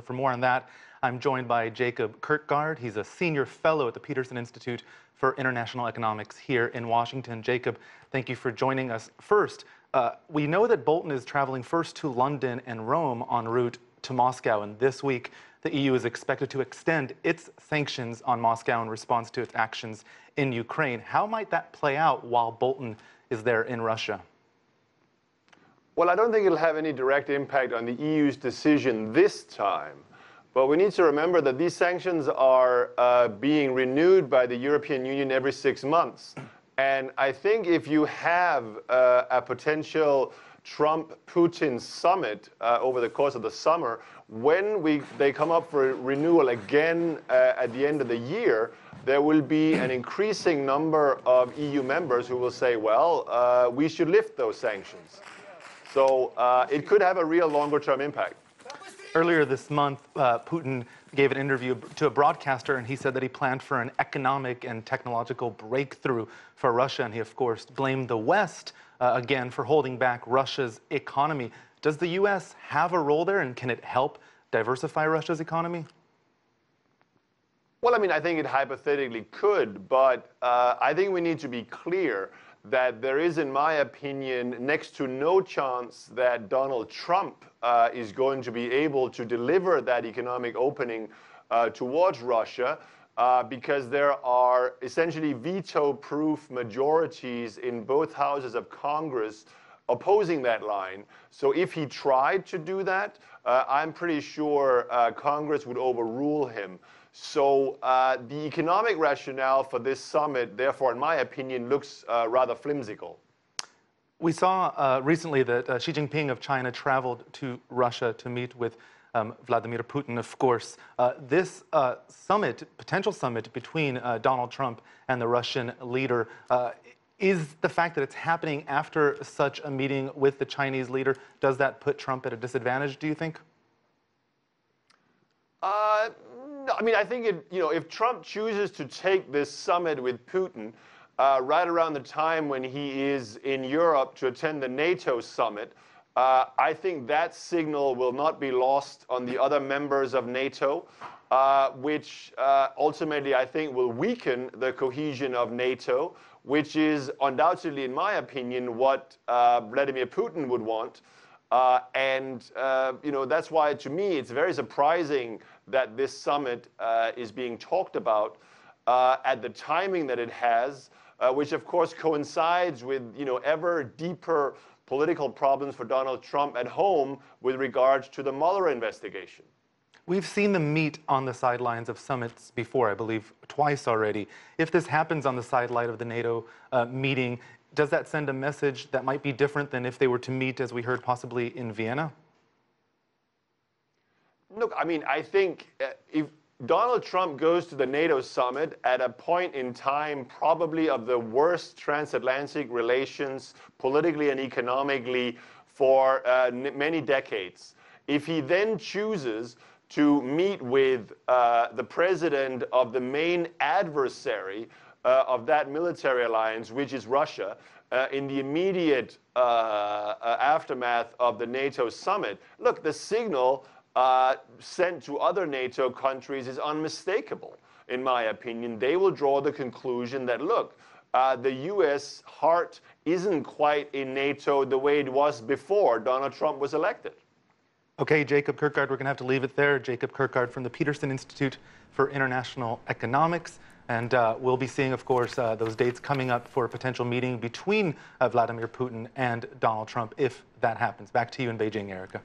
for more on that, I'm joined by Jacob Kirkegaard. He's a senior fellow at the Peterson Institute for International Economics here in Washington. Jacob, thank you for joining us. First, we know that Bolton is traveling first to London and Rome en route to Moscow, and this week the EU is expected to extend its sanctions on Moscow in response to its actions in Ukraine. How might that play out while Bolton is there in Russia? Well, I don't think it'll have any direct impact on the EU's decision this time. But we need to remember that these sanctions are being renewed by the European Union every 6 months. And I think if you have a potential Trump-Putin summit over the course of the summer, when they come up for renewal again at the end of the year, there will be an increasing number of EU members who will say, well, we should lift those sanctions. So it could have a real longer-term impact. Earlier this month, Putin gave an interview to a broadcaster, and he said that he planned for an economic and technological breakthrough for Russia. And he, of course, blamed the West, again, for holding back Russia's economy. Does the U.S. have a role there, and can it help diversify Russia's economy? Well, I mean, I think it hypothetically could, but I think we need to be clear that there is, in my opinion, next to no chance that Donald Trump is going to be able to deliver that economic opening towards Russia because there are essentially veto-proof majorities in both houses of Congress opposing that line. So if he tried to do that, I'm pretty sure Congress would overrule him. So the economic rationale for this summit, therefore, in my opinion, looks rather flimsical. We saw recently that Xi Jinping of China traveled to Russia to meet with Vladimir Putin, of course. This potential summit between Donald Trump and the Russian leader, is the fact that it's happening after such a meeting with the Chinese leader, does that put Trump at a disadvantage, do you think? I mean, I think if Trump chooses to take this summit with Putin right around the time when he is in Europe to attend the NATO summit, I think that signal will not be lost on the other members of NATO, which ultimately I think will weaken the cohesion of NATO, which is undoubtedly, in my opinion, what Vladimir Putin would want. That's why, to me, it's very surprising that this summit is being talked about at the timing that it has, which, of course, coincides with, ever deeper political problems for Donald Trump at home with regards to the Mueller investigation. We've seen them meet on the sidelines of summits before, I believe, twice already. If this happens on the sideline of the NATO meeting, does that send a message that might be different than if they were to meet, as we heard, possibly in Vienna? Look, I mean, I think if Donald Trump goes to the NATO summit at a point in time probably of the worst transatlantic relations politically and economically for many decades, if he then chooses to meet with the president of the main adversary of that military alliance, which is Russia, in the immediate aftermath of the NATO summit, look, the signal sent to other NATO countries is unmistakable, in my opinion. They will draw the conclusion that, look, the U.S. heart isn't quite in NATO the way it was before Donald Trump was elected. Okay, Jacob Kirkegaard, we're going to have to leave it there. Jacob Kirkegaard from the Peterson Institute for International Economics. And we'll be seeing, of course, those dates coming up for a potential meeting between Vladimir Putin and Donald Trump, if that happens. Back to you in Beijing, Erica.